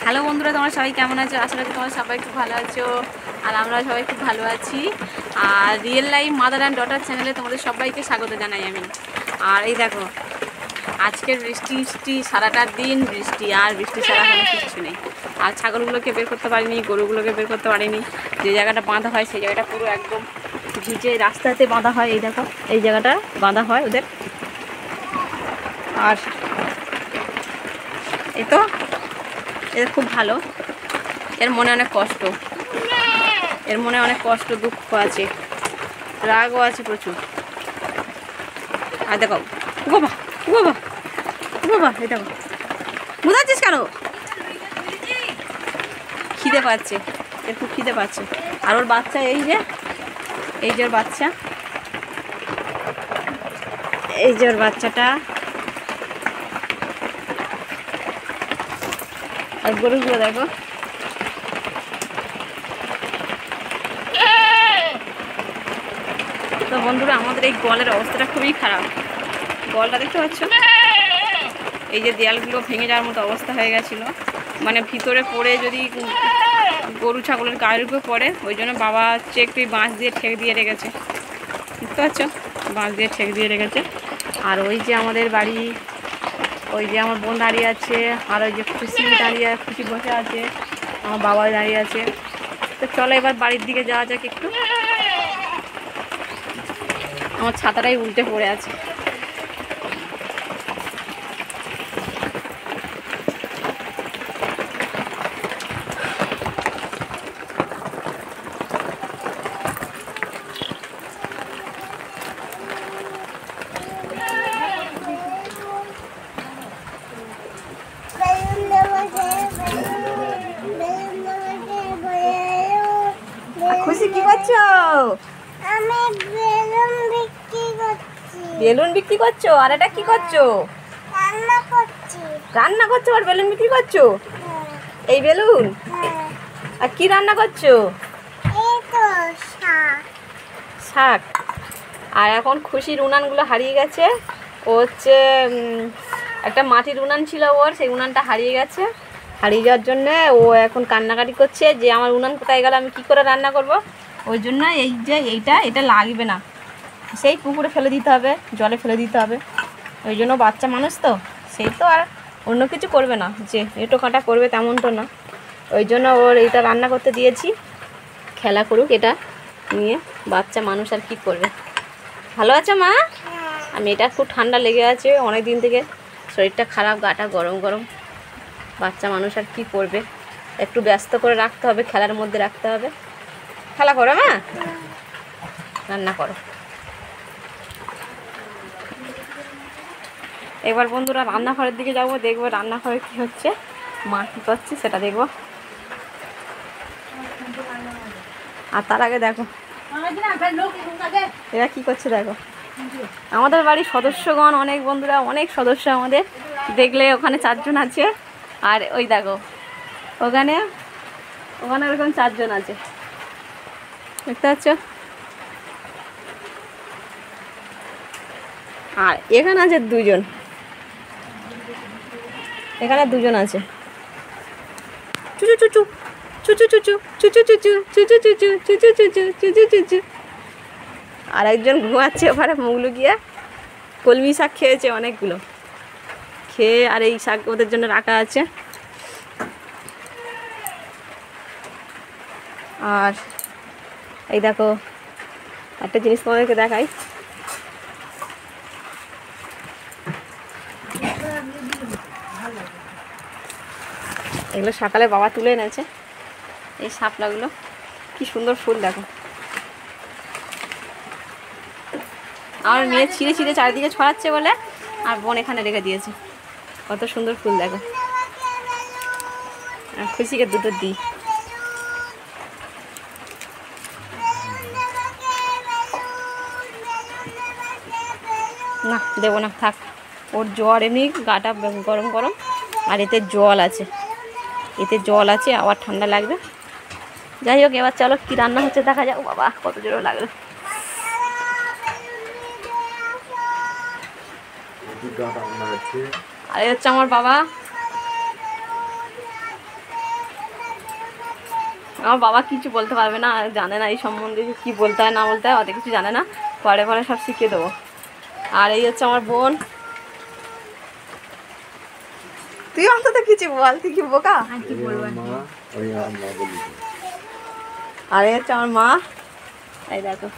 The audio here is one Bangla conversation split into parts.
হ্যালো বন্ধুরা, তোমরা সবাই কেমন আছো? আশা করি তোমরা সবাই খুব ভালো আছো, আর আমরা সবাই খুব ভালো আছি। আর real life mother and daughter চ্যানেলে তোমাদের সবাইকে স্বাগত জানাই আমি। আর এই দেখো, আজকের বৃষ্টি সারাটা দিন বৃষ্টি, আর বৃষ্টি ছাড়া কোনো কিছু নেই। আর ছাগলগুলোকে বের করতে পারিনি, গরুগুলোকে বের করতে পারিনি। যে জায়গাটা বাঁধা হয় সেই জায়গাটা পুরো একদম ভিজে, রাস্তাতে বাঁধা হয়। এই দেখো, এই জায়গাটা বাঁধা হয় ওদের। আর এই তো এটা খুব ভালো, এর মনে অনেক কষ্ট, এর মনে অনেক কষ্ট, দুঃখ আছে, রাগও আছে প্রচুর। আর দেখো, বাবা বাবা বাবা, এই দেখো, বুঝাচ্ছিস কেন? খিদে পাচ্ছে, এর খুব খিদে পাচ্ছে। আর ওর বাচ্চা এই যে ওর বাচ্চা, এই যে ওর বাচ্চাটা। আর গরুগুলো দেখো, তো বন্ধুরা আমাদের এই গোয়ালের অবস্থাটা খুবই খারাপ। গোয়ালটা দেখতে পাচ্ছ, এই যে দেয়ালগুলো ভেঙে যাওয়ার মতো অবস্থা হয়ে গেছিলো, মানে ভিতরে পড়ে যদি গরু ছাগলের গায়ের উপরে পড়ে, ওই জন্য বাবা হচ্ছে একটু বাঁশ দিয়ে ঠেক দিয়ে রেখেছে, বুঝতে পারছো, বাঁশ দিয়ে ঠেক দিয়ে রেখেছে। আর ওই যে আমাদের বাড়ি, ওই যে আমার বোন দাঁড়িয়ে আছে, আর ওই যে খুশি বসে আছে, আমার বাবা দাঁড়িয়ে আছে। তো চলো এবার বাড়ির দিকে যাওয়া যাক একটু। আমার ছাতাটাই উল্টে পড়ে আছে। খুশি কি করছো? আমি বেলুন বিক্রি করছি। বেলুন বিক্রি করছো? আর এটা কি করছো? রান্না করছি। রান্না করছো আর বেলুন বিক্রি করছো? হ্যাঁ, এই বেলুন? হ্যাঁ। আর কি রান্না করছো? এই তো শাক। শাক। আর এখন খুশির উনানগুলো হারিয়ে গেছে। ও হচ্ছে একটা মাটির উনান ছিল ওর, সেই উনানটা হারিয়ে গেছে। হারিয়ে যাওয়ার জন্যে ও এখন কান্নাকাটি করছে যে আমার উনান কোথায় গেল, আমি কি করে রান্না করব। ওই জন্য এই যে এটা লাগবে না, সেই পুকুরে ফেলে দিতে হবে, জলে ফেলে দিতে হবে। ওই জন্য বাচ্চা মানুষ তো, সেই তো আর অন্য কিছু করবে না, যে এঁটো কাটা করবে তেমন তো না। ওই জন্য ওর এইটা রান্না করতে দিয়েছি, খেলা করুক এটা নিয়ে। বাচ্চা মানুষ আর কি করবে। ভালো আছে মা? আমি এটা খুব ঠান্ডা লেগে আছে অনেক দিন থেকে, শরীরটা খারাপ, গাটা গরম গরম। বাচ্চা মানুষ আর কি করবে, একটু ব্যস্ত করে রাখতে হবে, খেলার মধ্যে রাখতে হবে। খেলা করো মা, রান্না করো। এবার বন্ধুরা রান্নাঘরের দিকে যাবো, দেখবো রান্নাঘরে কী হচ্ছে, মা কী করছে সেটা দেখবো। আর তার আগে দেখো এরা কী করছে, দেখো আমাদের বাড়ির সদস্যগণ অনেক, বন্ধুরা অনেক সদস্য আমাদের, দেখলে ওখানে 4 জন আছে। আর ওই দেখো ওখানে ওরকম 4 জন আছে, দেখতে পাচ্ছ। আর এখানে আছে 2 জন, এখানে 2 জন আছে। চুচু চুচু চুচু চুচু চুচু চুচু চুচু চুচু চুচু চুচু চুচু চুচু। আর একজন ঘুমাচ্ছে ওখানে, মুখ লুকিয়ে। কলমি শাক খেয়েছে অনেকগুলো, খেয়ে আর এই শাক ওদের জন্য রাখা আছে। আর এই দেখো একটা জিনিস তোমাদেরকে দেখাই, এগুলো সকালে বাবা তুলে এনেছে। এই শাপলাগুলো কি সুন্দর ফুল, দেখো। আমার মেয়ে ছিঁড়ে ছিঁড়ে চারিদিকে ছড়াচ্ছে বলে, আর বোন এখানে রেখে দিয়েছে। কত সুন্দর ফুল দেখো। আর খুশিকে দুটো দিই না, দেবো না, থাক। ওর জ্বর, এমনি গাটা গরম গরম, আর এতে জল আছে, আবার ঠান্ডা লাগবে। যাই হোক, এবার চলো কি রান্না হচ্ছে দেখা যাক। বাবা কত জোরে লাগলো। আর এই হচ্ছে আমার বাবা, আমার বাবা কিছু বলতে পারবে না, জানে না এই সম্বন্ধে কি বলতে হয় না বলতে হয়, অত কিছু জানে না, পরে পরে সব শিখিয়ে দেবো। আর এই হচ্ছে আমার বোন। তুই অন্তত কিছু বল, তুই কি বোকা। আর এই হচ্ছে আমার মা। এই দেখো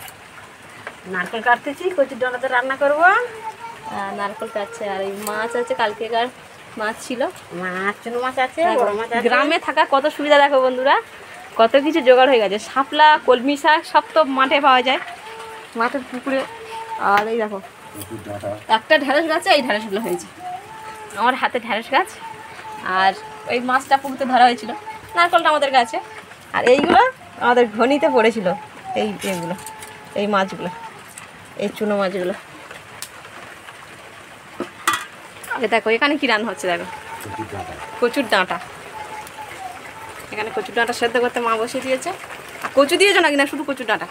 নারকেল কাটতেছি, কচুর ডাঁটাতে রান্না করব। নারকেল কাটছে। আর এই মাছ আছে, কালকেকার মাছ ছিল। মাছ, চুনো মাছ আছে, বড় মাছ আছে। গ্রামে থাকা কত সুবিধা দেখো বন্ধুরা, কত কিছু জোগাড় হয়ে গেছে। শাপলা, কলমি শাক সব তো মাঠে পাওয়া যায়, মাঠের পুকুরে। আর এই দেখো একটা ঢেঁড়স গাছে এই ঢেঁড়সগুলো হয়েছে, আমার হাতে ঢেঁড়স গাছ। আর এই মাছটা পুকুরতে ধরা হয়েছিল, নারকেলটা আমাদের গাছে। আর এইগুলো আমাদের ঘনিতে পড়েছিল, এইগুলো, এই মাছগুলো, এই চুনো মাছগুলো। আগে দেখো এখানে কি রান্না হচ্ছে, দেখো কচুর ডাঁটা। এখানে কচুর ডাঁটা সেদ্ধ করতে মা বসিয়ে দিয়েছে। আর কচু দিয়েছো নাকি? না শুধু কচুর ডাঁটা,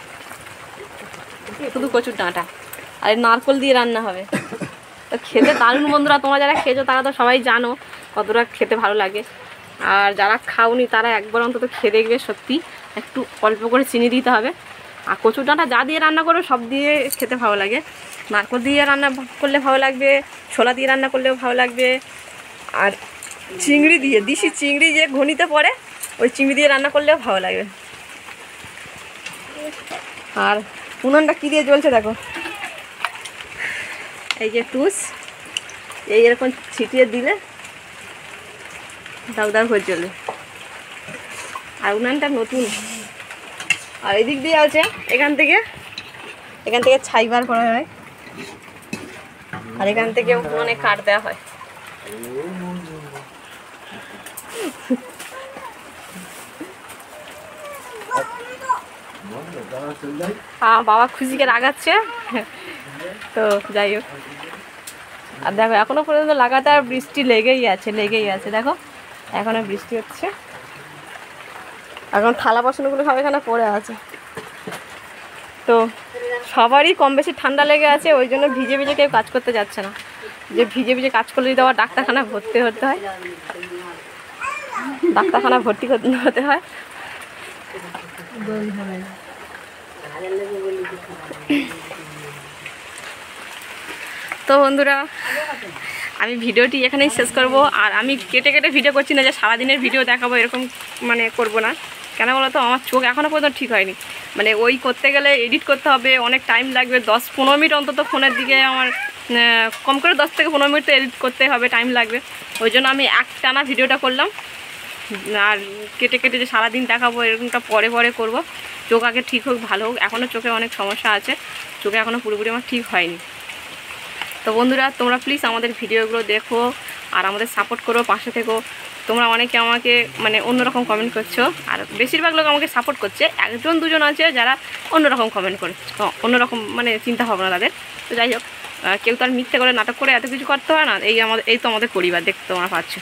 শুধু কচুর ডাঁটা। আর এই নারকেল দিয়ে রান্না হবে। তো খেতে দারুণ বন্ধুরা, তোমরা যারা খেয়েছো তারা তো সবাই জানো কতটা খেতে ভালো লাগে। আর যারা খাওনি তারা একবার অন্তত খেয়ে দেখবে, সত্যি একটু অল্প করে চিনি দিতে হবে। আর কচুর ডাঁটা যা দিয়ে রান্না করবে সব দিয়ে খেতে ভালো লাগে। নারকেল দিয়ে রান্না করলে ভালো লাগবে, ছোলা দিয়ে রান্না করলেও ভালো লাগবে। আর চিংড়ি দিয়ে, দিশি চিংড়ি যে ঘনিতে পড়ে, ওই চিংড়ি দিয়ে রান্না করলেও ভালো লাগবে। আর উনুনটা কী দিয়ে জ্বলছে দেখো, এই যে টুস, এই এরকম ছিটিয়ে দিলে দাউ দাউ করে জ্বলে। আর উনানটা নতুন। আর এদিক দিয়ে আছে, এখান থেকে ছাই বার করা হয়। আর এখান থেকে উনানে কাঠ দেওয়া হয়। বাবা খুশিকে রাগাচ্ছে, তো যাই হোক। আর দেখো এখনো পর্যন্ত লাগাতার বৃষ্টি লেগেই আছে দেখো এখনো বৃষ্টি হচ্ছে। এখন থালা বাসনগুলো সব এখানে পড়ে আছে। তো সবারই কম বেশি ঠান্ডা লেগে আছে, ওই জন্য ভিজে ভিজে কেউ কাজ করতে যাচ্ছে না। যে ভিজে ভিজে কাজ করলে যদি আবার ডাক্তারখানায় ভর্তি হতে হয়, ডাক্তারখানায় ভর্তি হতে হয়। তো বন্ধুরা, আমি ভিডিওটি এখানেই শেষ করব। আর আমি কেটে কেটে ভিডিও করছি না যে সারাদিনের ভিডিও দেখাবো, এরকম মানে করব না। কেন বলো তো, আমার চোখ এখনও পর্যন্ত ঠিক হয়নি। মানে ওই করতে গেলে এডিট করতে হবে, অনেক টাইম লাগবে, 10-15 মিনিট অন্তত ফোনের দিকে আমার, কম করে 10 থেকে 15 মিনিট তো এডিট করতে হবে, টাইম লাগবে। ওই জন্য আমি একটানা ভিডিওটা করলাম। আর কেটে কেটে যে সারাদিন দেখাবো এরকমটা পরে পরে করব। চোখ আগে ঠিক হোক, ভালো হোক। এখনও চোখে অনেক সমস্যা আছে, চোখে এখনও পুরোপুরি আমার ঠিক হয়নি। তো বন্ধুরা, তোমরা প্লিজ আমাদের ভিডিওগুলো দেখো আর আমাদের সাপোর্ট করো, পাশে থেকো। তোমরা অনেকে আমাকে মানে অন্যরকম কমেন্ট করছো, আর বেশিরভাগ লোক আমাকে সাপোর্ট করছে। একজন দুজন আছে যারা অন্যরকম কমেন্ট করছে, অন্যরকম মানে চিন্তা ভাবনা তাদের। তো যাই হোক, কেউ তো আর মিথ্যে করে নাটক করে এত কিছু করতে হয় না। এই তো আমাদের পরিবার, দেখতে তোমরা পাচ্ছ।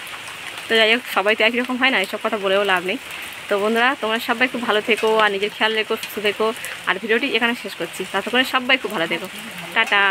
তো যাই হোক, সবাই তো একই রকম হয় না, এইসব কথা বলেও লাভ নেই। তো বন্ধুরা, তোমরা সবাই খুব ভালো থেকো আর নিজের খেয়াল রেখো, সুস্থ থেকো। আর ভিডিওটি এখানে শেষ করছি, ততক্ষণে সবাই খুব ভালো থেকো। টাটা।